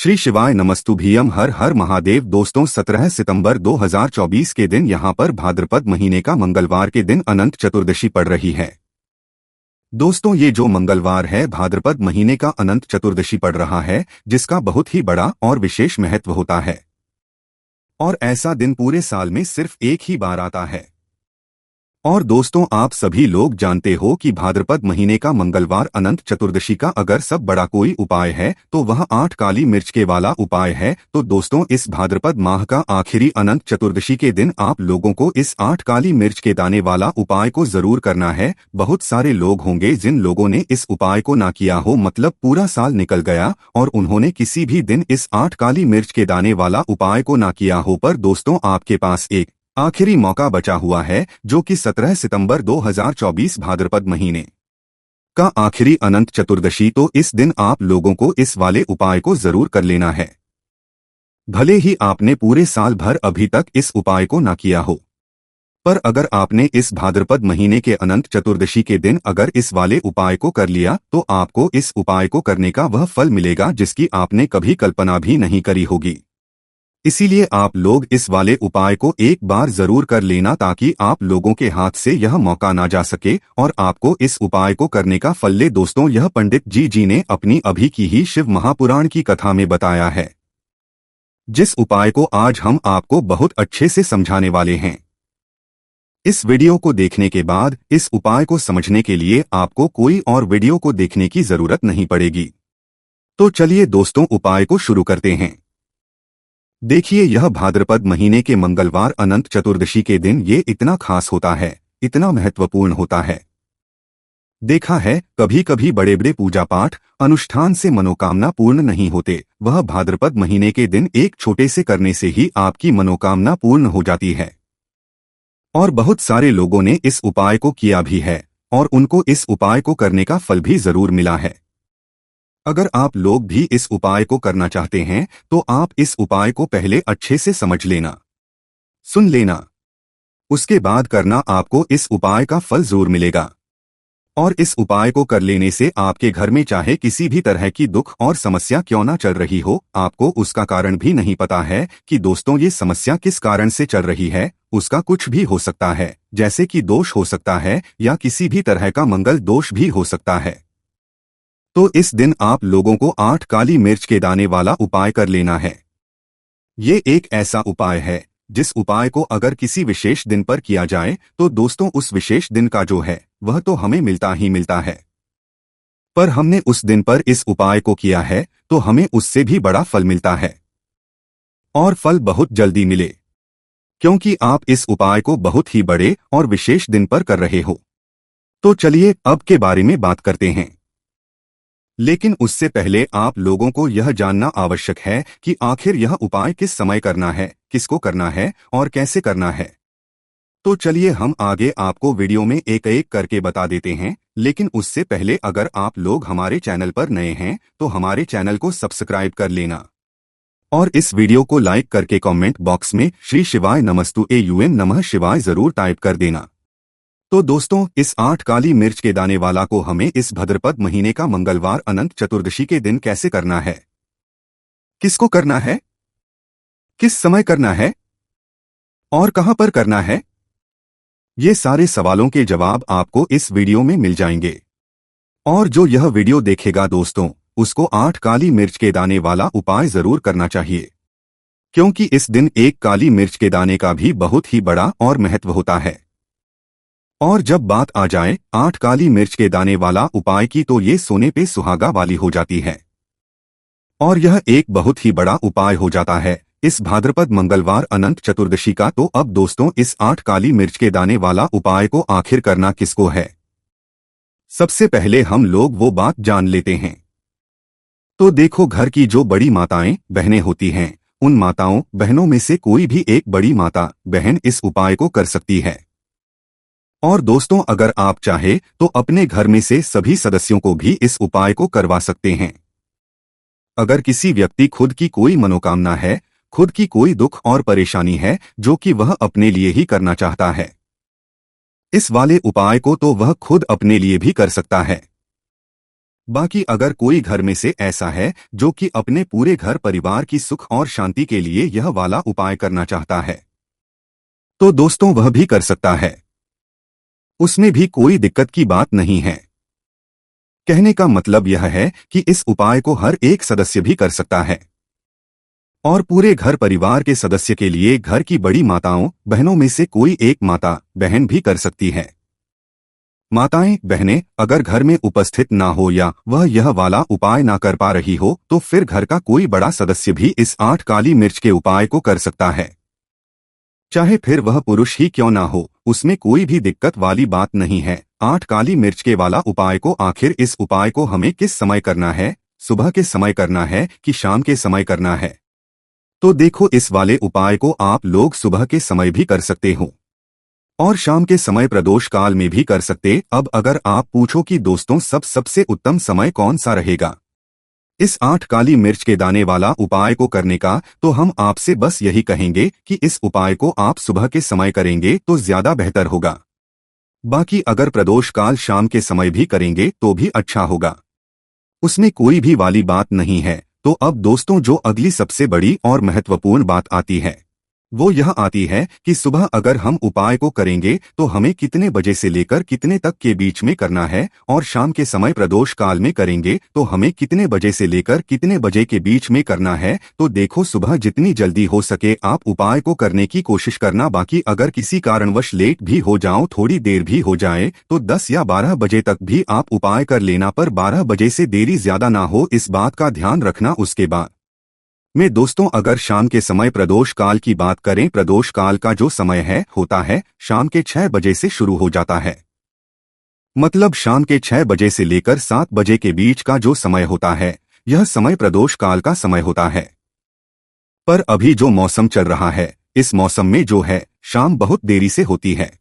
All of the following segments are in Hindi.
श्री शिवाय नमस्तुभ्यम हर हर महादेव। दोस्तों 17 सितंबर 2024 के दिन यहाँ पर भाद्रपद महीने का मंगलवार के दिन अनंत चतुर्दशी पड़ रही है। दोस्तों ये जो मंगलवार है भाद्रपद महीने का अनंत चतुर्दशी पड़ रहा है, जिसका बहुत ही बड़ा और विशेष महत्व होता है और ऐसा दिन पूरे साल में सिर्फ एक ही बार आता है। और दोस्तों आप सभी लोग जानते हो कि भाद्रपद महीने का मंगलवार अनंत चतुर्दशी का अगर सब बड़ा कोई उपाय है तो वह 8 काली मिर्च के वाला उपाय है। तो दोस्तों इस भाद्रपद माह का आखिरी अनंत चतुर्दशी के दिन आप लोगों को इस 8 काली मिर्च के दाने वाला उपाय को जरूर करना है। बहुत सारे लोग होंगे जिन लोगों ने इस उपाय को ना किया हो, मतलब पूरा साल निकल गया और उन्होंने किसी भी दिन इस 8 काली मिर्च के दाने वाला उपाय को ना किया हो। पर दोस्तों आपके पास एक आखिरी मौका बचा हुआ है, जो कि 17 सितंबर 2024 भाद्रपद महीने का आखिरी अनंत चतुर्दशी। तो इस दिन आप लोगों को इस वाले उपाय को जरूर कर लेना है, भले ही आपने पूरे साल भर अभी तक इस उपाय को ना किया हो। पर अगर आपने इस भाद्रपद महीने के अनंत चतुर्दशी के दिन अगर इस वाले उपाय को कर लिया तो आपको इस उपाय को करने का वह फल मिलेगा जिसकी आपने कभी कल्पना भी नहीं करी होगी। इसीलिए आप लोग इस वाले उपाय को एक बार जरूर कर लेना, ताकि आप लोगों के हाथ से यह मौका ना जा सके और आपको इस उपाय को करने का फल ले। दोस्तों यह पंडित जी ने अपनी अभी की ही शिव महापुराण की कथा में बताया है, जिस उपाय को आज हम आपको बहुत अच्छे से समझाने वाले हैं। इस वीडियो को देखने के बाद इस उपाय को समझने के लिए आपको कोई और वीडियो को देखने की जरूरत नहीं पड़ेगी। तो चलिए दोस्तों उपाय को शुरू करते हैं। देखिए यह भाद्रपद महीने के मंगलवार अनंत चतुर्दशी के दिन ये इतना खास होता है, इतना महत्वपूर्ण होता है। देखा है कभी कभी बड़े बड़े पूजा पाठ अनुष्ठान से मनोकामना पूर्ण नहीं होते, वह भाद्रपद महीने के दिन एक छोटे से करने से ही आपकी मनोकामना पूर्ण हो जाती है। और बहुत सारे लोगों ने इस उपाय को किया भी है और उनको इस उपाय को करने का फल भी जरूर मिला है। अगर आप लोग भी इस उपाय को करना चाहते हैं तो आप इस उपाय को पहले अच्छे से समझ लेना, सुन लेना, उसके बाद करना, आपको इस उपाय का फल जरूर मिलेगा। और इस उपाय को कर लेने से आपके घर में चाहे किसी भी तरह की दुख और समस्या क्यों ना चल रही हो, आपको उसका कारण भी नहीं पता है कि दोस्तों ये समस्या किस कारण से चल रही है। उसका कुछ भी हो सकता है, जैसे कि दोष हो सकता है या किसी भी तरह का मंगल दोष भी हो सकता है। तो इस दिन आप लोगों को 8 काली मिर्च के दाने वाला उपाय कर लेना है। ये एक ऐसा उपाय है जिस उपाय को अगर किसी विशेष दिन पर किया जाए तो दोस्तों उस विशेष दिन का जो है वह तो हमें मिलता ही मिलता है, पर हमने उस दिन पर इस उपाय को किया है तो हमें उससे भी बड़ा फल मिलता है। और फल बहुत जल्दी मिले, क्योंकि आप इस उपाय को बहुत ही बड़े और विशेष दिन पर कर रहे हो। तो चलिए अब के बारे में बात करते हैं, लेकिन उससे पहले आप लोगों को यह जानना आवश्यक है कि आखिर यह उपाय किस समय करना है, किसको करना है और कैसे करना है। तो चलिए हम आगे आपको वीडियो में एक एक करके बता देते हैं, लेकिन उससे पहले अगर आप लोग हमारे चैनल पर नए हैं तो हमारे चैनल को सब्सक्राइब कर लेना और इस वीडियो को लाइक करके कमेंट बॉक्स में श्री शिवाय नमस्तुभ्यम नमः शिवाय जरूर टाइप कर देना। तो दोस्तों इस 8 काली मिर्च के दाने वाला को हमें इस भाद्रपद महीने का मंगलवार अनंत चतुर्दशी के दिन कैसे करना है, किसको करना है, किस समय करना है और कहां पर करना है, ये सारे सवालों के जवाब आपको इस वीडियो में मिल जाएंगे। और जो यह वीडियो देखेगा दोस्तों उसको 8 काली मिर्च के दाने वाला उपाय जरूर करना चाहिए, क्योंकि इस दिन एक काली मिर्च के दाने का भी बहुत ही बड़ा और महत्व होता है। और जब बात आ जाए 8 काली मिर्च के दाने वाला उपाय की तो ये सोने पे सुहागा वाली हो जाती है और यह एक बहुत ही बड़ा उपाय हो जाता है इस भाद्रपद मंगलवार अनंत चतुर्दशी का। तो अब दोस्तों इस 8 काली मिर्च के दाने वाला उपाय को आखिर करना किसको है, सबसे पहले हम लोग वो बात जान लेते हैं। तो देखो घर की जो बड़ी माताएं बहनें होती हैं, उन माताओं बहनों में से कोई भी एक बड़ी माता बहन इस उपाय को कर सकती है। और दोस्तों अगर आप चाहे तो अपने घर में से सभी सदस्यों को भी इस उपाय को करवा सकते हैं। अगर किसी व्यक्ति खुद की कोई मनोकामना है, खुद की कोई दुख और परेशानी है जो कि वह अपने लिए ही करना चाहता है, इस वाले उपाय को तो वह खुद अपने लिए भी कर सकता है। बाकी अगर कोई घर में से ऐसा है जो कि अपने पूरे घर परिवार की सुख और शांति के लिए यह वाला उपाय करना चाहता है, तो दोस्तों वह भी कर सकता है। उसमें भी कोई दिक्कत की बात नहीं है। कहने का मतलब यह है कि इस उपाय को हर एक सदस्य भी कर सकता है और पूरे घर परिवार के सदस्य के लिए घर की बड़ी माताओं बहनों में से कोई एक माता बहन भी कर सकती है। माताएं बहनें अगर घर में उपस्थित ना हो या वह यह वाला उपाय ना कर पा रही हो तो फिर घर का कोई बड़ा सदस्य भी इस 8 काली मिर्च के उपाय को कर सकता है। चाहे फिर वह पुरुष ही क्यों ना हो, उसमें कोई भी दिक्कत वाली बात नहीं है। 8 काली मिर्च के वाला उपाय को आखिर इस उपाय को हमें किस समय करना है, सुबह के समय करना है कि शाम के समय करना है? तो देखो, इस वाले उपाय को आप लोग सुबह के समय भी कर सकते हो और शाम के समय प्रदोष काल में भी कर सकते। अब अगर आप पूछो कि दोस्तों सबसे उत्तम समय कौन सा रहेगा इस 8 काली मिर्च के दाने वाला उपाय को करने का, तो हम आपसे बस यही कहेंगे कि इस उपाय को आप सुबह के समय करेंगे तो ज्यादा बेहतर होगा। बाकी अगर प्रदोष काल शाम के समय भी करेंगे तो भी अच्छा होगा, उसमें कोई भी वाली बात नहीं है। तो अब दोस्तों जो अगली सबसे बड़ी और महत्वपूर्ण बात आती है वो यह आती है कि सुबह अगर हम उपाय को करेंगे तो हमें कितने बजे से लेकर कितने तक के बीच में करना है, और शाम के समय प्रदोष काल में करेंगे तो हमें कितने बजे से लेकर कितने बजे के बीच में करना है। तो देखो, सुबह जितनी जल्दी हो सके आप उपाय को करने की कोशिश करना। बाकी अगर किसी कारणवश लेट भी हो जाओ, थोड़ी देर भी हो जाए, तो 10 या 12 बजे तक भी आप उपाय कर लेना, पर 12 बजे से देरी ज्यादा ना हो, इस बात का ध्यान रखना। उसके बाद में दोस्तों अगर शाम के समय प्रदोष काल की बात करें, प्रदोष काल का जो समय है होता है शाम के 6 बजे से शुरू हो जाता है। मतलब शाम के 6 बजे से लेकर 7 बजे के बीच का जो समय होता है यह समय प्रदोष काल का समय होता है। पर अभी जो मौसम चल रहा है, इस मौसम में जो है शाम बहुत देरी से होती है,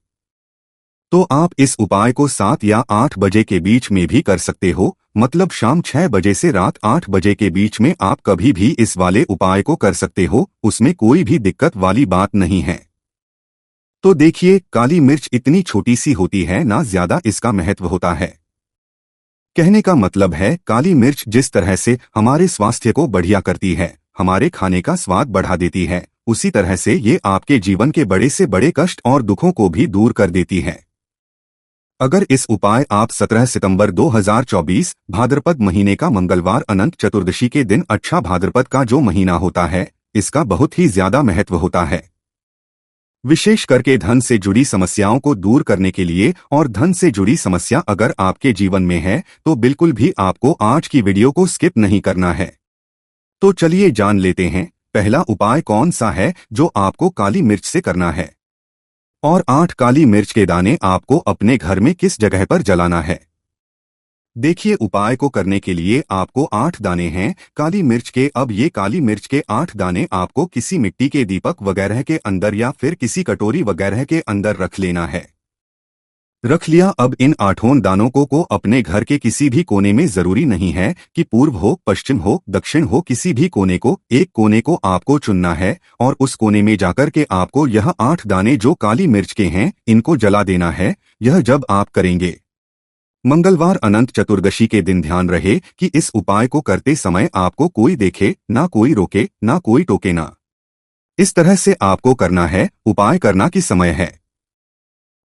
तो आप इस उपाय को 7 या 8 बजे के बीच में भी कर सकते हो। मतलब शाम 6 बजे से रात 8 बजे के बीच में आप कभी भी इस वाले उपाय को कर सकते हो, उसमें कोई भी दिक्कत वाली बात नहीं है। तो देखिए, काली मिर्च इतनी छोटी सी होती है ना, ज्यादा इसका महत्व होता है। कहने का मतलब है काली मिर्च जिस तरह से हमारे स्वास्थ्य को बढ़िया करती है, हमारे खाने का स्वाद बढ़ा देती है, उसी तरह से ये आपके जीवन के बड़े से बड़े कष्ट और दुखों को भी दूर कर देती है। अगर इस उपाय आप 17 सितंबर 2024 भाद्रपद महीने का मंगलवार अनंत चतुर्दशी के दिन, अच्छा भाद्रपद का जो महीना होता है इसका बहुत ही ज्यादा महत्व होता है, विशेष करके धन से जुड़ी समस्याओं को दूर करने के लिए। और धन से जुड़ी समस्या अगर आपके जीवन में है तो बिल्कुल भी आपको आज की वीडियो को स्किप नहीं करना है। तो चलिए जान लेते हैं पहला उपाय कौन सा है जो आपको काली मिर्च से करना है, और 8 काली मिर्च के दाने आपको अपने घर में किस जगह पर जलाना है। देखिए, उपाय को करने के लिए आपको 8 दाने हैं काली मिर्च के। अब ये काली मिर्च के 8 दाने आपको किसी मिट्टी के दीपक वगैरह के अंदर या फिर किसी कटोरी वगैरह के अंदर रख लेना है। रख लिया। अब इन 8 दानों को अपने घर के किसी भी कोने में, जरूरी नहीं है कि पूर्व हो, पश्चिम हो, दक्षिण हो, किसी भी कोने को, एक कोने को आपको चुनना है और उस कोने में जाकर के आपको यह 8 दाने जो काली मिर्च के हैं इनको जला देना है। यह जब आप करेंगे मंगलवार अनंत चतुर्दशी के दिन, ध्यान रहे कि इस उपाय को करते समय आपको कोई देखे ना, कोई रोके ना, कोई टोके ना। इस तरह से आपको करना है। उपाय करना की समय है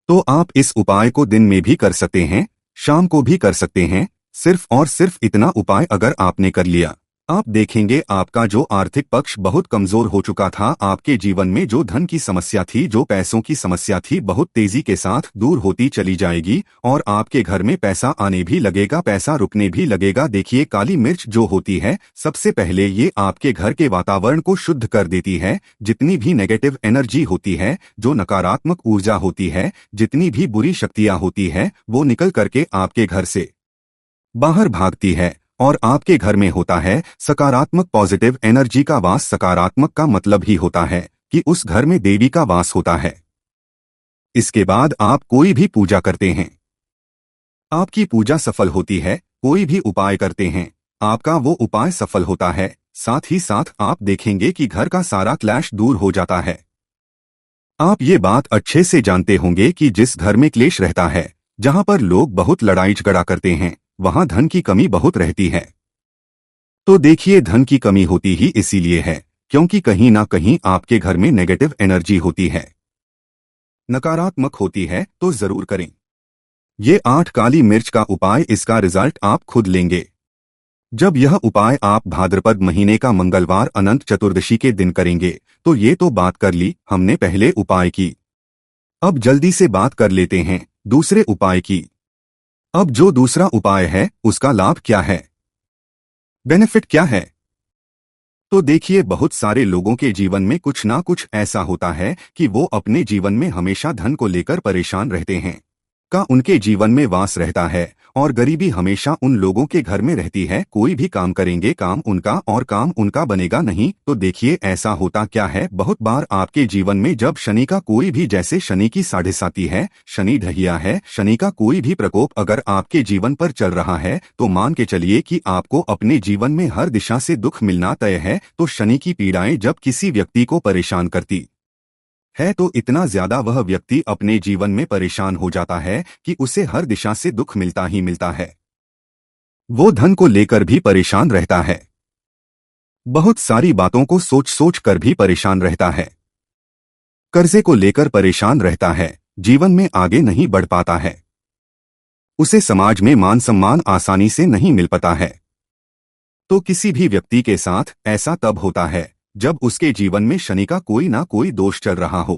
तो आप इस उपाय को दिन में भी कर सकते हैं, शाम को भी कर सकते हैं। सिर्फ और सिर्फ इतना उपाय अगर आपने कर लिया, आप देखेंगे आपका जो आर्थिक पक्ष बहुत कमजोर हो चुका था, आपके जीवन में जो धन की समस्या थी, जो पैसों की समस्या थी, बहुत तेजी के साथ दूर होती चली जाएगी और आपके घर में पैसा आने भी लगेगा, पैसा रुकने भी लगेगा। देखिए, काली मिर्च जो होती है सबसे पहले ये आपके घर के वातावरण को शुद्ध कर देती है। जितनी भी नेगेटिव एनर्जी होती है, जो नकारात्मक ऊर्जा होती है, जितनी भी बुरी शक्तियां होती है, वो निकल करके आपके घर से बाहर भागती है और आपके घर में होता है सकारात्मक पॉजिटिव एनर्जी का वास। सकारात्मक का मतलब ही होता है कि उस घर में देवी का वास होता है। इसके बाद आप कोई भी पूजा करते हैं, आपकी पूजा सफल होती है। कोई भी उपाय करते हैं, आपका वो उपाय सफल होता है। साथ ही साथ आप देखेंगे कि घर का सारा क्लेश दूर हो जाता है। आप ये बात अच्छे से जानते होंगे कि जिस घर में क्लेश रहता है, जहां पर लोग बहुत लड़ाई झगड़ा करते हैं, वहां धन की कमी बहुत रहती है। तो देखिए, धन की कमी होती ही इसीलिए है क्योंकि कहीं ना कहीं आपके घर में नेगेटिव एनर्जी होती है, नकारात्मक होती है। तो जरूर करें ये 8 काली मिर्च का उपाय, इसका रिजल्ट आप खुद लेंगे। जब यह उपाय आप भाद्रपद महीने का मंगलवार अनंत चतुर्दशी के दिन करेंगे। तो ये तो बात कर ली हमने पहले उपाय की, अब जल्दी से बात कर लेते हैं दूसरे उपाय की। अब जो दूसरा उपाय है उसका लाभ क्या है, बेनिफिट क्या है? तो देखिए, बहुत सारे लोगों के जीवन में कुछ ना कुछ ऐसा होता है कि वो अपने जीवन में हमेशा धन को लेकर परेशान रहते हैं, का उनके जीवन में वास रहता है और गरीबी हमेशा उन लोगों के घर में रहती है। कोई भी काम करेंगे, काम उनका और काम उनका बनेगा नहीं। तो देखिए, ऐसा होता क्या है, बहुत बार आपके जीवन में जब शनि का कोई भी, जैसे शनि की 7.5 है, शनि ढहिया है, शनि का कोई भी प्रकोप अगर आपके जीवन पर चल रहा है तो मान के चलिए कि आपको अपने जीवन में हर दिशा से दुख मिलना तय है। तो शनि की पीड़ाएं जब किसी व्यक्ति को परेशान करती है तो इतना ज्यादा वह व्यक्ति अपने जीवन में परेशान हो जाता है कि उसे हर दिशा से दुख मिलता ही मिलता है। वो धन को लेकर भी परेशान रहता है, बहुत सारी बातों को सोच सोच कर भी परेशान रहता है, कर्जे को लेकर परेशान रहता है, जीवन में आगे नहीं बढ़ पाता है, उसे समाज में मान सम्मान आसानी से नहीं मिल पाता है। तो किसी भी व्यक्ति के साथ ऐसा तब होता है जब उसके जीवन में शनि का कोई ना कोई दोष चल रहा हो।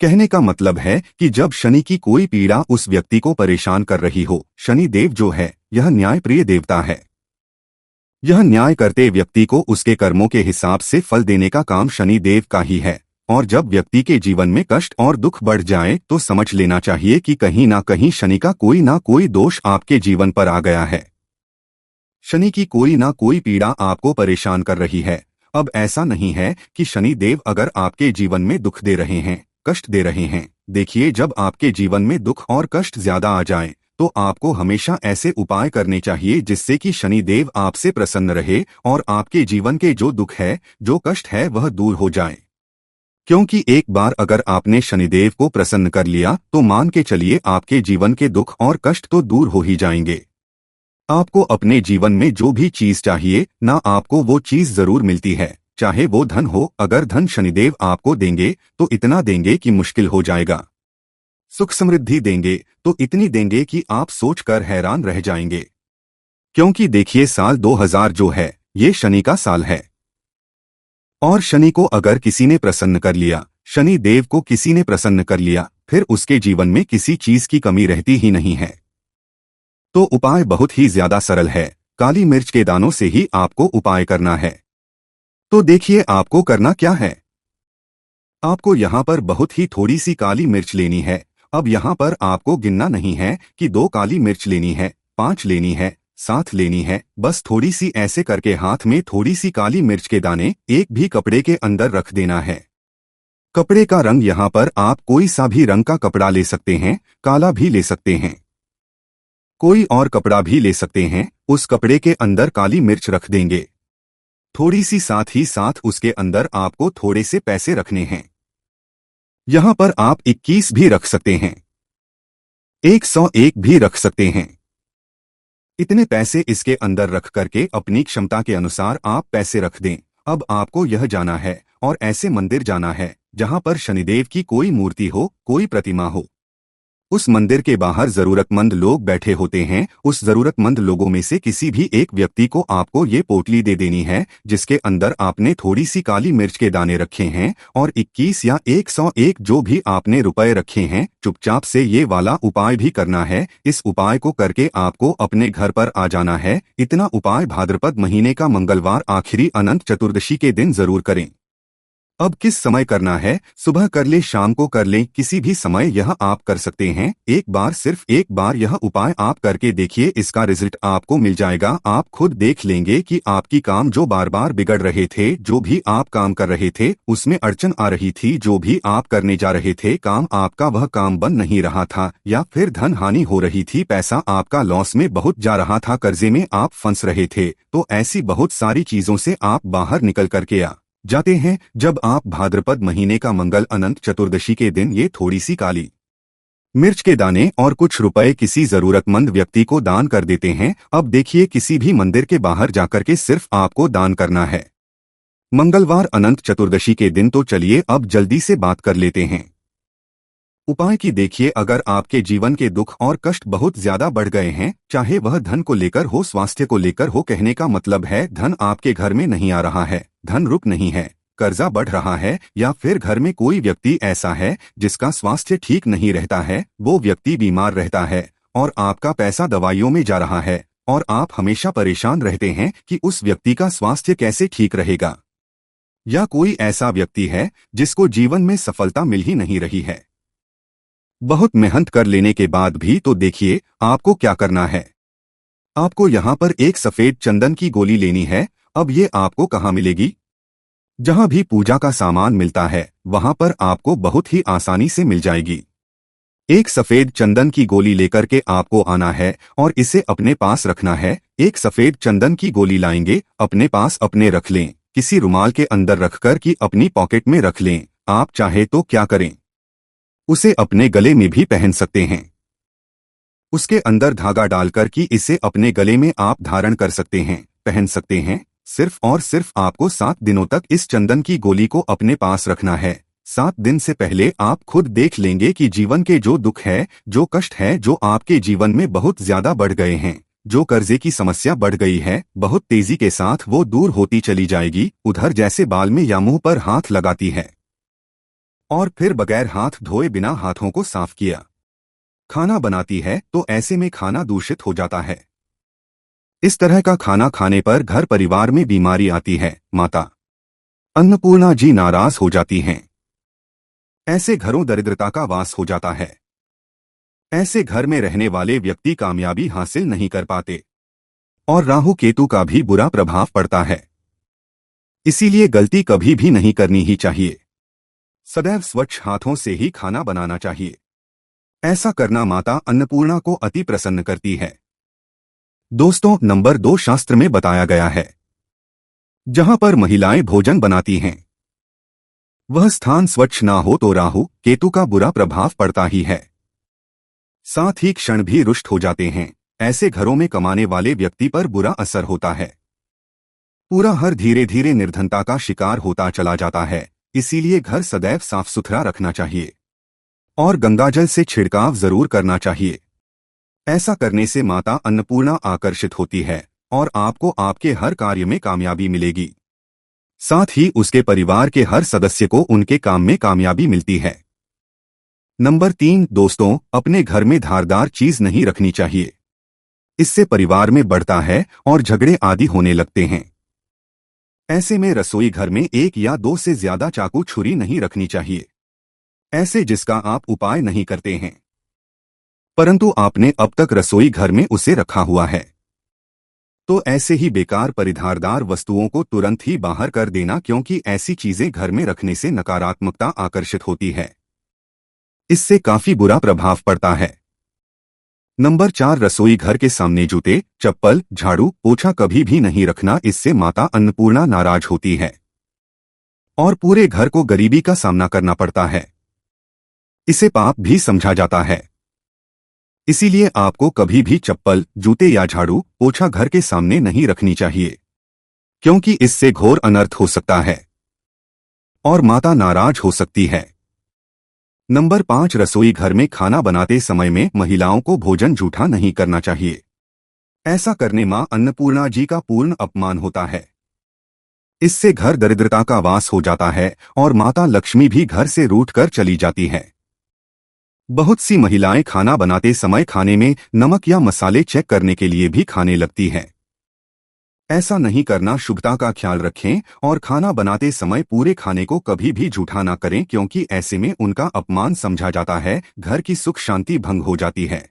कहने का मतलब है कि जब शनि की कोई पीड़ा उस व्यक्ति को परेशान कर रही हो। शनि देव जो है यह न्यायप्रिय देवता है, यह न्याय करते व्यक्ति को उसके कर्मों के हिसाब से फल देने का काम शनि देव का ही है। और जब व्यक्ति के जीवन में कष्ट और दुख बढ़ जाए तो समझ लेना चाहिए कि कहीं ना कहीं शनि का कोई ना कोई दोष आपके जीवन पर आ गया है, शनि की कोई ना कोई पीड़ा आपको परेशान कर रही है। अब ऐसा नहीं है कि शनि देव अगर आपके जीवन में दुख दे रहे हैं, कष्ट दे रहे हैं। देखिए, जब आपके जीवन में दुख और कष्ट ज्यादा आ जाए तो आपको हमेशा ऐसे उपाय करने चाहिए जिससे कि शनि देव आपसे प्रसन्न रहे और आपके जीवन के जो दुख है, जो कष्ट है, वह दूर हो जाए। क्योंकि एक बार अगर आपने शनिदेव को प्रसन्न कर लिया तो मान के चलिए आपके जीवन के दुख और कष्ट तो दूर हो ही जाएंगे। आपको अपने जीवन में जो भी चीज चाहिए ना, आपको वो चीज जरूर मिलती है, चाहे वो धन हो। अगर धन शनिदेव आपको देंगे तो इतना देंगे कि मुश्किल हो जाएगा, सुख समृद्धि देंगे तो इतनी देंगे कि आप सोचकर हैरान रह जाएंगे। क्योंकि देखिए, साल 2000 जो है ये शनि का साल है और शनि को अगर किसी ने प्रसन्न कर लिया, शनि देव को किसी ने प्रसन्न कर लिया, फिर उसके जीवन में किसी चीज की कमी रहती ही नहीं है। तो उपाय बहुत ही ज्यादा सरल है, काली मिर्च के दानों से ही आपको उपाय करना है। तो देखिए, आपको करना क्या है, आपको यहाँ पर बहुत ही थोड़ी सी काली मिर्च लेनी है। अब यहाँ पर आपको गिनना नहीं है कि 2 काली मिर्च लेनी है, 5 लेनी है, 7 लेनी है। बस थोड़ी सी ऐसे करके हाथ में थोड़ी सी काली मिर्च के दाने एक भी कपड़े के अंदर रख देना है। कपड़े का रंग यहाँ पर आप कोई सा भी रंग का कपड़ा ले सकते हैं, काला भी ले सकते हैं, कोई और कपड़ा भी ले सकते हैं। उस कपड़े के अंदर काली मिर्च रख देंगे थोड़ी सी, साथ ही साथ उसके अंदर आपको थोड़े से पैसे रखने हैं। यहां पर आप 21 भी रख सकते हैं, 101 भी रख सकते हैं। इतने पैसे इसके अंदर रख करके अपनी क्षमता के अनुसार आप पैसे रख दें। अब आपको यह जाना है और ऐसे मंदिर जाना है जहां पर शनिदेव की कोई मूर्ति हो, कोई प्रतिमा हो। उस मंदिर के बाहर जरूरतमंद लोग बैठे होते हैं, उस जरूरतमंद लोगों में से किसी भी एक व्यक्ति को आपको ये पोटली दे देनी है जिसके अंदर आपने थोड़ी सी काली मिर्च के दाने रखे हैं और 21 या 101 जो भी आपने रुपए रखे हैं। चुपचाप से ये वाला उपाय भी करना है। इस उपाय को करके आपको अपने घर पर आ जाना है। इतना उपाय भाद्रपद महीने का मंगलवार आखिरी अनंत चतुर्दशी के दिन जरूर करें। अब किस समय करना है, सुबह कर ले, शाम को कर लें, किसी भी समय यह आप कर सकते हैं। एक बार, सिर्फ एक बार यह उपाय आप करके देखिए, इसका रिजल्ट आपको मिल जाएगा। आप खुद देख लेंगे कि आपकी काम जो बार बार बिगड़ रहे थे, जो भी आप काम कर रहे थे उसमें अड़चन आ रही थी, जो भी आप करने जा रहे थे काम, आपका वह काम बन नहीं रहा था, या फिर धन हानि हो रही थी, पैसा आपका लॉस में बहुत जा रहा था, कर्जे में आप फंस रहे थे। तो ऐसी बहुत सारी चीजों से आप बाहर निकल करके आ जाते हैं जब आप भाद्रपद महीने का मंगल अनंत चतुर्दशी के दिन ये थोड़ी सी काली मिर्च के दाने और कुछ रुपए किसी जरूरतमंद व्यक्ति को दान कर देते हैं। अब देखिए, किसी भी मंदिर के बाहर जाकर के सिर्फ आपको दान करना है। मंगलवार अनंत चतुर्दशी के दिन। तो चलिए अब जल्दी से बात कर लेते हैं उपाय की। देखिए, अगर आपके जीवन के दुख और कष्ट बहुत ज्यादा बढ़ गए हैं, चाहे वह धन को लेकर हो, स्वास्थ्य को लेकर हो, कहने का मतलब है धन आपके घर में नहीं आ रहा है, धन रुक नहीं है, कर्जा बढ़ रहा है, या फिर घर में कोई व्यक्ति ऐसा है जिसका स्वास्थ्य ठीक नहीं रहता है, वो व्यक्ति बीमार रहता है और आपका पैसा दवाइयों में जा रहा है और आप हमेशा परेशान रहते हैं कि उस व्यक्ति का स्वास्थ्य कैसे ठीक रहेगा, या कोई ऐसा व्यक्ति है जिसको जीवन में सफलता मिल ही नहीं रही है, बहुत मेहनत कर लेने के बाद भी। तो देखिए आपको क्या करना है। आपको यहाँ पर एक सफेद चंदन की गोली लेनी है। अब ये आपको कहाँ मिलेगी? जहाँ भी पूजा का सामान मिलता है वहाँ पर आपको बहुत ही आसानी से मिल जाएगी। एक सफेद चंदन की गोली लेकर के आपको आना है और इसे अपने पास रखना है। एक सफेद चंदन की गोली लाएंगे, अपने पास अपने रख लें, किसी रुमाल के अंदर रखकर कि अपनी पॉकेट में रख लें। आप चाहे तो क्या करें, उसे अपने गले में भी पहन सकते हैं। उसके अंदर धागा डालकर कि इसे अपने गले में आप धारण कर सकते हैं, पहन सकते हैं। सिर्फ और सिर्फ आपको 7 दिनों तक इस चंदन की गोली को अपने पास रखना है। 7 दिन से पहले आप खुद देख लेंगे कि जीवन के जो दुख है, जो कष्ट है, जो आपके जीवन में बहुत ज्यादा बढ़ गए हैं, जो कर्जे की समस्या बढ़ गई है, बहुत तेजी के साथ वो दूर होती चली जाएगी। उधर जैसे बाल में या मुंह पर हाथ लगाती है और फिर बगैर हाथ धोए बिना हाथों को साफ किया खाना बनाती है, तो ऐसे में खाना दूषित हो जाता है। इस तरह का खाना खाने पर घर परिवार में बीमारी आती है। माता अन्नपूर्णा जी नाराज हो जाती हैं। ऐसे घरों दरिद्रता का वास हो जाता है। ऐसे घर में रहने वाले व्यक्ति कामयाबी हासिल नहीं कर पाते और राहु केतु का भी बुरा प्रभाव पड़ता है। इसीलिए गलती कभी भी नहीं करनी ही चाहिए। सदैव स्वच्छ हाथों से ही खाना बनाना चाहिए। ऐसा करना माता अन्नपूर्णा को अति प्रसन्न करती है। दोस्तों, नंबर 2 शास्त्र में बताया गया है जहां पर महिलाएं भोजन बनाती हैं, वह स्थान स्वच्छ ना हो तो राहु केतु का बुरा प्रभाव पड़ता ही है। साथ ही क्षण भी रुष्ट हो जाते हैं। ऐसे घरों में कमाने वाले व्यक्ति पर बुरा असर होता है। पूरा घर धीरे धीरे निर्धनता का शिकार होता चला जाता है। इसीलिए घर सदैव साफ सुथरा रखना चाहिए और गंगाजल से छिड़काव जरूर करना चाहिए। ऐसा करने से माता अन्नपूर्णा आकर्षित होती है और आपको आपके हर कार्य में कामयाबी मिलेगी। साथ ही उसके परिवार के हर सदस्य को उनके काम में कामयाबी मिलती है। नंबर 3 दोस्तों, अपने घर में धारदार चीज नहीं रखनी चाहिए। इससे परिवार में बढ़ता है और झगड़े आदि होने लगते हैं। ऐसे में रसोई घर में 1 या 2 से ज्यादा चाकू छुरी नहीं रखनी चाहिए, ऐसे जिसका आप उपाय नहीं करते हैं, परंतु आपने अब तक रसोई घर में उसे रखा हुआ है। तो ऐसे ही बेकार परिधारदार वस्तुओं को तुरंत ही बाहर कर देना, क्योंकि ऐसी चीजें घर में रखने से नकारात्मकता आकर्षित होती है। इससे काफी बुरा प्रभाव पड़ता है। नंबर 4 रसोई घर के सामने जूते, चप्पल, झाड़ू, पोछा कभी भी नहीं रखना। इससे माता अन्नपूर्णा नाराज होती है और पूरे घर को गरीबी का सामना करना पड़ता है। इसे पाप भी समझा जाता है। इसीलिए आपको कभी भी चप्पल, जूते या झाड़ू, पोछा घर के सामने नहीं रखनी चाहिए, क्योंकि इससे घोर अनर्थ हो सकता है और माता नाराज हो सकती है। नंबर 5 रसोई घर में खाना बनाते समय में महिलाओं को भोजन जूठा नहीं करना चाहिए। ऐसा करने मां अन्नपूर्णा जी का पूर्ण अपमान होता है। इससे घर दरिद्रता का वास हो जाता है और माता लक्ष्मी भी घर से रूठ कर चली जाती है। बहुत सी महिलाएं खाना बनाते समय खाने में नमक या मसाले चेक करने के लिए भी खाने लगती हैं। ऐसा नहीं करना। शुद्धता का ख्याल रखें और खाना बनाते समय पूरे खाने को कभी भी जूठा ना करें, क्योंकि ऐसे में उनका अपमान समझा जाता है, घर की सुख शांति भंग हो जाती है।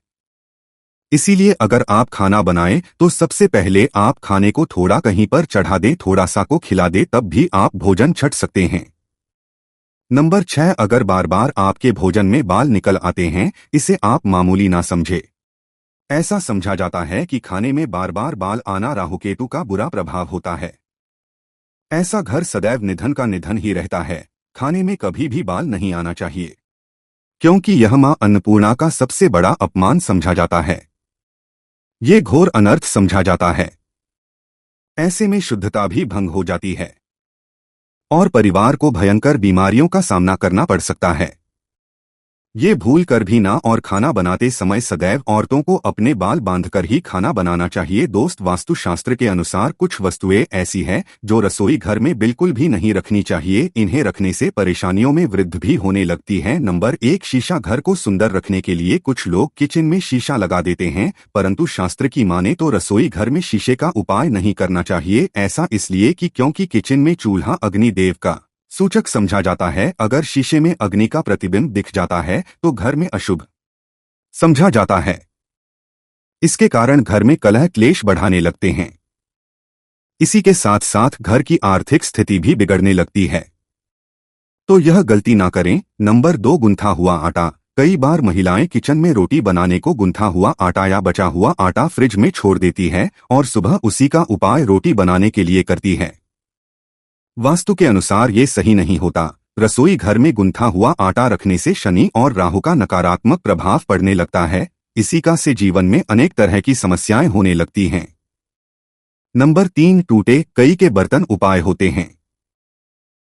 इसीलिए अगर आप खाना बनाएं तो सबसे पहले आप खाने को थोड़ा कहीं पर चढ़ा दें, थोड़ा सा को खिला दें, तब भी आप भोजन छक सकते हैं। नंबर 6 अगर बार बार आपके भोजन में बाल निकल आते हैं, इसे आप मामूली ना समझे। ऐसा समझा जाता है कि खाने में बार बार बाल आना राहुकेतु का बुरा प्रभाव होता है। ऐसा घर सदैव निधन का निधन ही रहता है। खाने में कभी भी बाल नहीं आना चाहिए। क्योंकि यह मां अन्नपूर्णा का सबसे बड़ा अपमान समझा जाता है। ये घोर अनर्थ समझा जाता है। ऐसे में शुद्धता भी भंग हो जाती है और परिवार को भयंकर बीमारियों का सामना करना पड़ सकता है। ये भूल कर भी ना और खाना बनाते समय सदैव औरतों को अपने बाल बांधकर ही खाना बनाना चाहिए। दोस्त, वास्तुशास्त्र के अनुसार कुछ वस्तुएं ऐसी हैं जो रसोई घर में बिल्कुल भी नहीं रखनी चाहिए। इन्हें रखने से परेशानियों में वृद्धि भी होने लगती है। नंबर 1, शीशा। घर को सुंदर रखने के लिए कुछ लोग किचन में शीशा लगा देते हैं, परंतु शास्त्र की माने तो रसोई घर में शीशे का उपाय नहीं करना चाहिए। ऐसा इसलिए कि क्योंकि किचन में चूल्हा अग्निदेव का सूचक समझा जाता है। अगर शीशे में अग्नि का प्रतिबिंब दिख जाता है तो घर में अशुभ समझा जाता है। इसके कारण घर में कलह क्लेश बढ़ाने लगते हैं। इसी के साथ साथ घर की आर्थिक स्थिति भी बिगड़ने लगती है। तो यह गलती ना करें। नंबर 2, गुंथा हुआ आटा। कई बार महिलाएं किचन में रोटी बनाने को गुंथा हुआ आटा या बचा हुआ आटा फ्रिज में छोड़ देती है और सुबह उसी का उपाय रोटी बनाने के लिए करती है। वास्तु के अनुसार ये सही नहीं होता। रसोई घर में गुंथा हुआ आटा रखने से शनि और राहु का नकारात्मक प्रभाव पड़ने लगता है। इसी का से जीवन में अनेक तरह की समस्याएं होने लगती हैं। नंबर 3, टूटे कई के बर्तन उपाय होते हैं।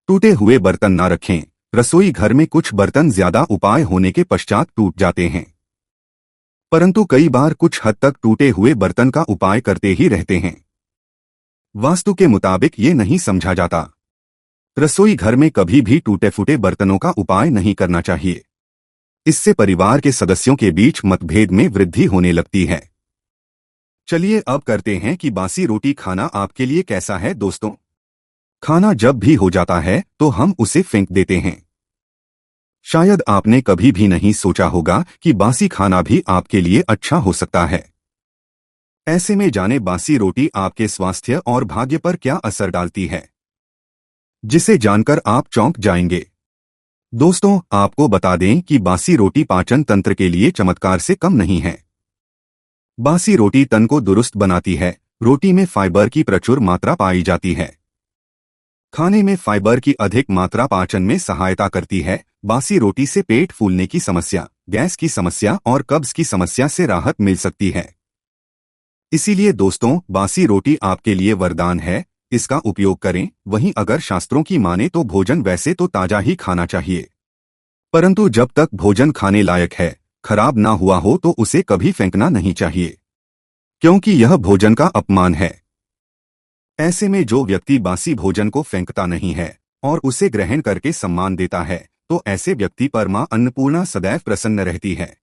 टूटे हुए बर्तन ना रखें। रसोई घर में कुछ बर्तन ज्यादा उपाय होने के पश्चात टूट जाते हैं, परंतु कई बार कुछ हद तक टूटे हुए बर्तन का उपाय करते ही रहते हैं। वास्तु के मुताबिक ये नहीं समझा जाता। रसोई घर में कभी भी टूटे फूटे बर्तनों का उपाय नहीं करना चाहिए। इससे परिवार के सदस्यों के बीच मतभेद में वृद्धि होने लगती है। चलिए अब करते हैं कि बासी रोटी खाना आपके लिए कैसा है। दोस्तों, खाना जब भी हो जाता है तो हम उसे फेंक देते हैं। शायद आपने कभी भी नहीं सोचा होगा कि बासी खाना भी आपके लिए अच्छा हो सकता है। ऐसे में जाने बासी रोटी आपके स्वास्थ्य और भाग्य पर क्या असर डालती है, जिसे जानकर आप चौंक जाएंगे। दोस्तों, आपको बता दें कि बासी रोटी पाचन तंत्र के लिए चमत्कार से कम नहीं है। बासी रोटी तन को दुरुस्त बनाती है। रोटी में फाइबर की प्रचुर मात्रा पाई जाती है। खाने में फाइबर की अधिक मात्रा पाचन में सहायता करती है। बासी रोटी से पेट फूलने की समस्या, गैस की समस्या और कब्ज की समस्या से राहत मिल सकती है। इसीलिए दोस्तों, बासी रोटी आपके लिए वरदान है। इसका उपयोग करें। वहीं अगर शास्त्रों की माने तो भोजन वैसे तो ताजा ही खाना चाहिए, परंतु जब तक भोजन खाने लायक है, खराब ना हुआ हो तो उसे कभी फेंकना नहीं चाहिए, क्योंकि यह भोजन का अपमान है। ऐसे में जो व्यक्ति बासी भोजन को फेंकता नहीं है और उसे ग्रहण करके सम्मान देता है, तो ऐसे व्यक्ति पर मां अन्नपूर्णा सदैव प्रसन्न रहती है।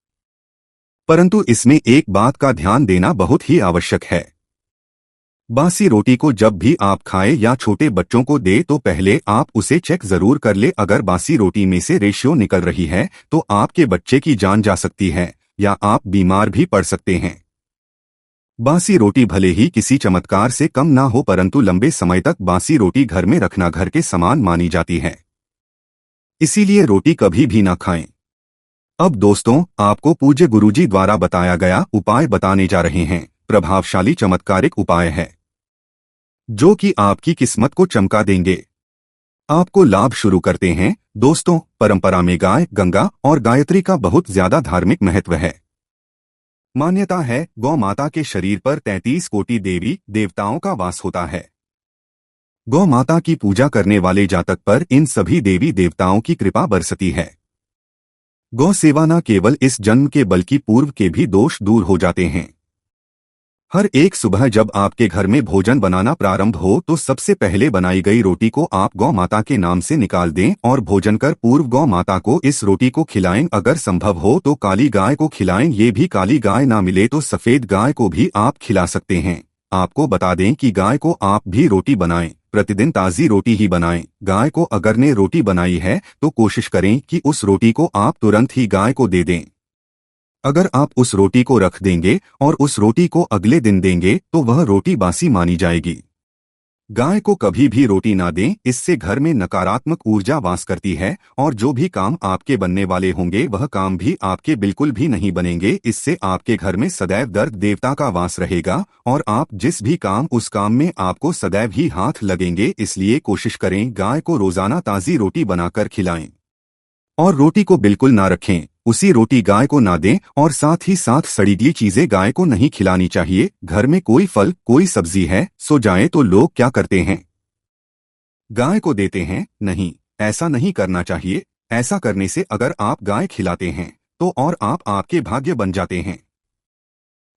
परंतु इसमें एक बात का ध्यान देना बहुत ही आवश्यक है। बासी रोटी को जब भी आप खाएं या छोटे बच्चों को दे तो पहले आप उसे चेक जरूर कर ले। अगर बासी रोटी में से रेशियो निकल रही है तो आपके बच्चे की जान जा सकती है या आप बीमार भी पड़ सकते हैं। बासी रोटी भले ही किसी चमत्कार से कम ना हो, परंतु लंबे समय तक बासी रोटी घर में रखना घर के समान मानी जाती है। इसीलिए रोटी कभी भी ना खाएं। अब दोस्तों, आपको पूज्य गुरुजी द्वारा बताया गया उपाय बताने जा रहे हैं। प्रभावशाली चमत्कारिक उपाय है जो कि आपकी किस्मत को चमका देंगे। आपको लाभ शुरू करते हैं। दोस्तों, परंपरा में गाय, गंगा और गायत्री का बहुत ज्यादा धार्मिक महत्व है। मान्यता है गौ माता के शरीर पर 33 कोटि देवी देवताओं का वास होता है। गौ माता की पूजा करने वाले जातक पर इन सभी देवी देवताओं की कृपा बरसती है। गौ सेवा न केवल इस जन्म के बल्कि पूर्व के भी दोष दूर हो जाते हैं। हर एक सुबह जब आपके घर में भोजन बनाना प्रारंभ हो तो सबसे पहले बनाई गई रोटी को आप गौ माता के नाम से निकाल दें और भोजन कर पूर्व गौ माता को इस रोटी को खिलाएं। अगर संभव हो तो काली गाय को खिलाएं। ये भी काली गाय ना मिले तो सफेद गाय को भी आप खिला सकते हैं। आपको बता दें कि गाय को आप भी रोटी बनाएं, प्रतिदिन ताज़ी रोटी ही बनाएं। गाय को अगर ने रोटी बनाई है तो कोशिश करें कि उस रोटी को आप तुरंत ही गाय को दे दें। अगर आप उस रोटी को रख देंगे और उस रोटी को अगले दिन देंगे तो वह रोटी बासी मानी जाएगी। गाय को कभी भी रोटी ना दें, इससे घर में नकारात्मक ऊर्जा वास करती है और जो भी काम आपके बनने वाले होंगे वह काम भी आपके बिल्कुल भी नहीं बनेंगे। इससे आपके घर में सदैव दर्द देवता का वास रहेगा और आप जिस भी काम उस काम में आपको सदैव ही हाथ लगेंगे। इसलिए कोशिश करें गाय को रोजाना ताज़ी रोटी बनाकर खिलाएं और रोटी को बिल्कुल ना रखें, उसी रोटी गाय को ना दें और साथ ही साथ सड़ी गली चीजें गाय को नहीं खिलानी चाहिए। घर में कोई फल कोई सब्जी है सो जाए तो लोग क्या करते हैं, गाय को देते हैं। नहीं, ऐसा नहीं करना चाहिए। ऐसा करने से अगर आप गाय खिलाते हैं तो और आपके भाग्य बन जाते हैं।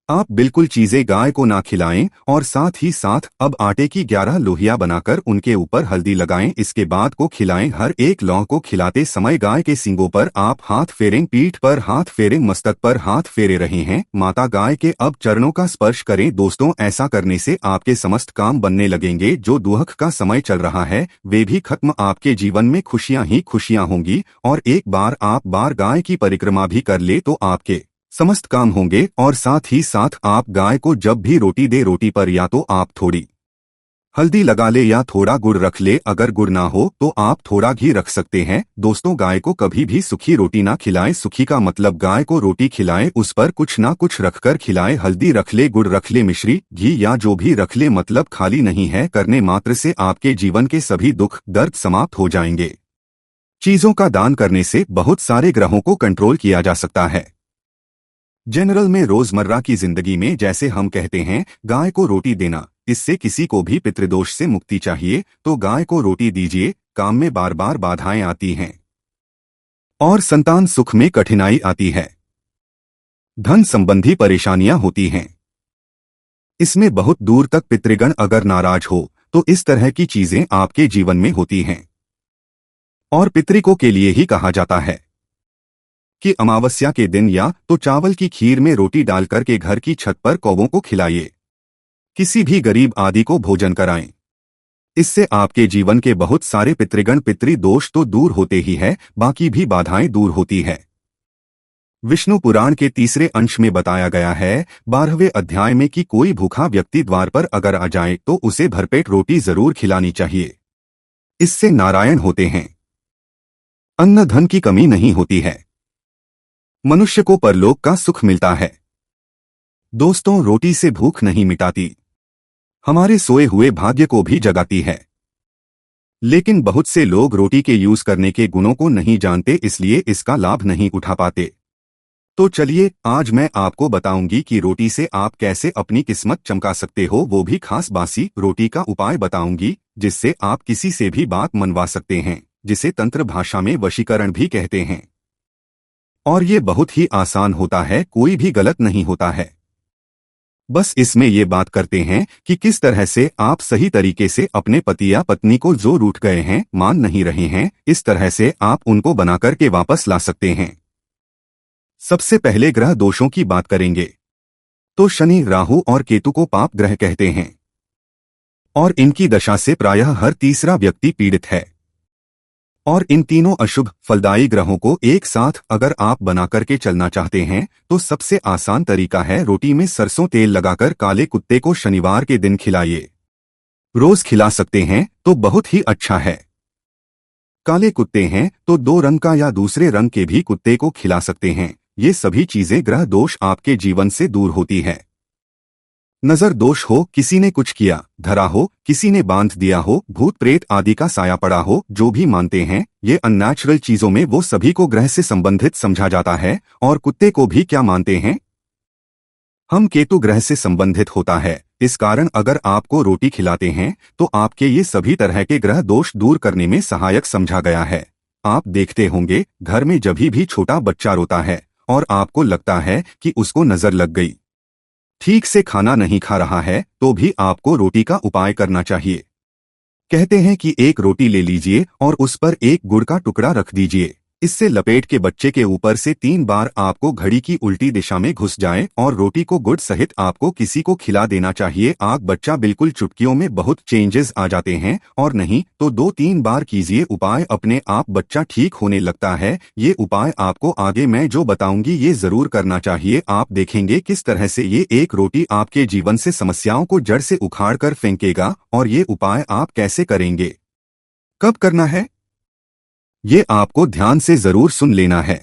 आप बिल्कुल चीजें गाय को ना खिलाएं और साथ ही साथ अब आटे की 11 लोहिया बनाकर उनके ऊपर हल्दी लगाएं, इसके बाद को खिलाएं। हर एक लौह को खिलाते समय गाय के सींगों पर आप हाथ फेरें, पीठ पर हाथ फेरें, मस्तक पर हाथ फेरे रहे हैं। माता गाय के अब चरणों का स्पर्श करें। दोस्तों, ऐसा करने से आपके समस्त काम बनने लगेंगे। जो दुख का समय चल रहा है वे भी खत्म, आपके जीवन में खुशियां ही खुशियां होंगी। और एक बार आप गाय की परिक्रमा भी कर ले तो आपके समस्त काम होंगे। और साथ ही साथ आप गाय को जब भी रोटी दे, रोटी पर या तो आप थोड़ी हल्दी लगा ले या थोड़ा गुड़ रख ले। अगर गुड़ ना हो तो आप थोड़ा घी रख सकते हैं। दोस्तों, गाय को कभी भी सूखी रोटी ना खिलाएं। सूखी का मतलब गाय को रोटी खिलाएं, उस पर कुछ ना कुछ रखकर खिलाएं। हल्दी रख ले, गुड़ रख ले, मिश्री घी या जो भी रख ले, मतलब खाली नहीं है। करने मात्र से आपके जीवन के सभी दुख दर्द समाप्त हो जाएंगे। चीजों का दान करने से बहुत सारे ग्रहों को कंट्रोल किया जा सकता है। जनरल में रोजमर्रा की जिंदगी में जैसे हम कहते हैं गाय को रोटी देना, इससे किसी को भी पितृदोष से मुक्ति चाहिए तो गाय को रोटी दीजिए। काम में बार बार बाधाएं आती हैं और संतान सुख में कठिनाई आती है, धन संबंधी परेशानियां होती हैं, इसमें बहुत दूर तक पितृगण अगर नाराज हो तो इस तरह की चीजें आपके जीवन में होती हैं। और पितृकों के लिए ही कहा जाता है कि अमावस्या के दिन या तो चावल की खीर में रोटी डालकर के घर की छत पर कौवों को खिलाइए, किसी भी गरीब आदि को भोजन कराएं। इससे आपके जीवन के बहुत सारे पितृगण पितृ दोष तो दूर होते ही है, बाकी भी बाधाएं दूर होती है। विष्णु पुराण के तीसरे अंश में बताया गया है 12वें अध्याय में कि कोई भूखा व्यक्ति द्वार पर अगर आ जाए तो उसे भरपेट रोटी जरूर खिलानी चाहिए। इससे नारायण होते हैं, अन्न धन की कमी नहीं होती है, मनुष्य को परलोक का सुख मिलता है। दोस्तों, रोटी से भूख नहीं मिटाती, हमारे सोए हुए भाग्य को भी जगाती है। लेकिन बहुत से लोग रोटी के यूज करने के गुणों को नहीं जानते, इसलिए इसका लाभ नहीं उठा पाते। तो चलिए आज मैं आपको बताऊंगी कि रोटी से आप कैसे अपनी किस्मत चमका सकते हो, वो भी खास बासी रोटी का उपाय बताऊंगी जिससे आप किसी से भी बात मनवा सकते हैं, जिसे तंत्र भाषा में वशीकरण भी कहते हैं। और ये बहुत ही आसान होता है, कोई भी गलत नहीं होता है। बस इसमें ये बात करते हैं कि किस तरह से आप सही तरीके से अपने पति या पत्नी को जो रूठ गए हैं, मान नहीं रहे हैं, इस तरह से आप उनको बनाकर के वापस ला सकते हैं। सबसे पहले ग्रह दोषों की बात करेंगे तो शनि, राहु और केतु को पाप ग्रह कहते हैं और इनकी दशा से प्रायः हर तीसरा व्यक्ति पीड़ित है। और इन तीनों अशुभ फलदायी ग्रहों को एक साथ अगर आप बना करके चलना चाहते हैं तो सबसे आसान तरीका है रोटी में सरसों तेल लगाकर काले कुत्ते को शनिवार के दिन खिलाइए। रोज खिला सकते हैं तो बहुत ही अच्छा है। काले कुत्ते हैं तो 2 रंग का या दूसरे रंग के भी कुत्ते को खिला सकते हैं। ये सभी चीजें ग्रह दोष आपके जीवन से दूर होती है। नजर दोष हो, किसी ने कुछ किया धरा हो, किसी ने बांध दिया हो, भूत प्रेत आदि का साया पड़ा हो, जो भी मानते हैं ये अननेचुरल चीजों में वो सभी को ग्रह से संबंधित समझा जाता है। और कुत्ते को भी क्या मानते हैं हम, केतु ग्रह से संबंधित होता है। इस कारण अगर आपको रोटी खिलाते हैं तो आपके ये सभी तरह के ग्रह दोष दूर करने में सहायक समझा गया है। आप देखते होंगे घर में जब भी छोटा बच्चा रोता है और आपको लगता है कि उसको नजर लग गई, ठीक से खाना नहीं खा रहा है, तो भी आपको रोटी का उपाय करना चाहिए। कहते हैं कि एक रोटी ले लीजिए और उस पर एक गुड़ का टुकड़ा रख दीजिए। इससे लपेट के बच्चे के ऊपर से 3 बार आपको घड़ी की उल्टी दिशा में घुस जाए और रोटी को गुड़ सहित आपको किसी को खिला देना चाहिए। आग बच्चा बिल्कुल चुटकियों में बहुत चेंजेस आ जाते हैं। और नहीं तो 2-3 बार कीजिए उपाय, अपने आप बच्चा ठीक होने लगता है। ये उपाय आपको आगे मैं जो बताऊंगी ये जरूर करना चाहिए। आप देखेंगे किस तरह से ये एक रोटी आपके जीवन से समस्याओं को जड़ से उखाड़ कर फेंकेगा। और ये उपाय आप कैसे करेंगे, कब करना है, ये आपको ध्यान से जरूर सुन लेना है।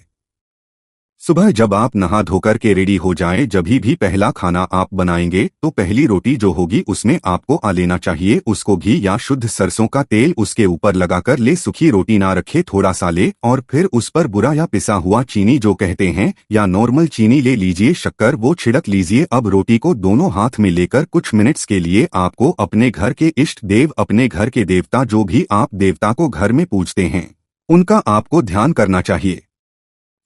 सुबह जब आप नहा धोकर के रेडी हो जाएं, जभी भी पहला खाना आप बनाएंगे तो पहली रोटी जो होगी उसमें आपको आ लेना चाहिए उसको घी या शुद्ध सरसों का तेल उसके ऊपर लगाकर ले। सूखी रोटी ना रखे, थोड़ा सा ले और फिर उस पर बुरा या पिसा हुआ चीनी जो कहते हैं या नॉर्मल चीनी ले लीजिए, शक्कर वो छिड़क लीजिए। अब रोटी को दोनों हाथ में लेकर कुछ मिनट्स के लिए आपको अपने घर के इष्ट देव, अपने घर के देवता जो भी आप देवता को घर में पूजते हैं, उनका आपको ध्यान करना चाहिए।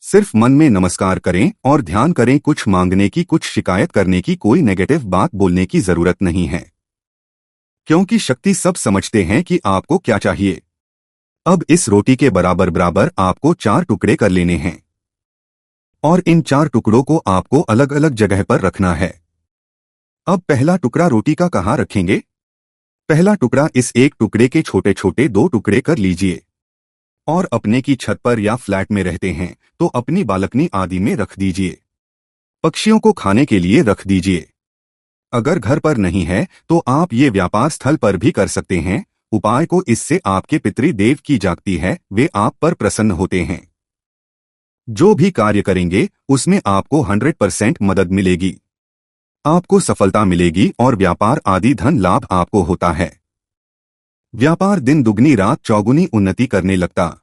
सिर्फ मन में नमस्कार करें और ध्यान करें, कुछ मांगने की, कुछ शिकायत करने की, कोई नेगेटिव बात बोलने की जरूरत नहीं है, क्योंकि शक्ति सब समझते हैं कि आपको क्या चाहिए। अब इस रोटी के बराबर बराबर आपको 4 टुकड़े कर लेने हैं और इन 4 टुकड़ों को आपको अलग अलग जगह पर रखना है। अब पहला टुकड़ा रोटी का कहाँ रखेंगे? पहला टुकड़ा इस एक टुकड़े के छोटे छोटे 2 टुकड़े कर लीजिए और अपने की छत पर या फ्लैट में रहते हैं तो अपनी बालकनी आदि में रख दीजिए। पक्षियों को खाने के लिए रख दीजिए। अगर घर पर नहीं है तो आप ये व्यापार स्थल पर भी कर सकते हैं। उपाय को इससे आपके पितृदेव की जागती है, वे आप पर प्रसन्न होते हैं। जो भी कार्य करेंगे उसमें आपको 100% मदद मिलेगी, आपको सफलता मिलेगी और व्यापार आदि धन लाभ आपको होता है। व्यापार दिन दुगनी रात चौगुनी उन्नति करने लगता।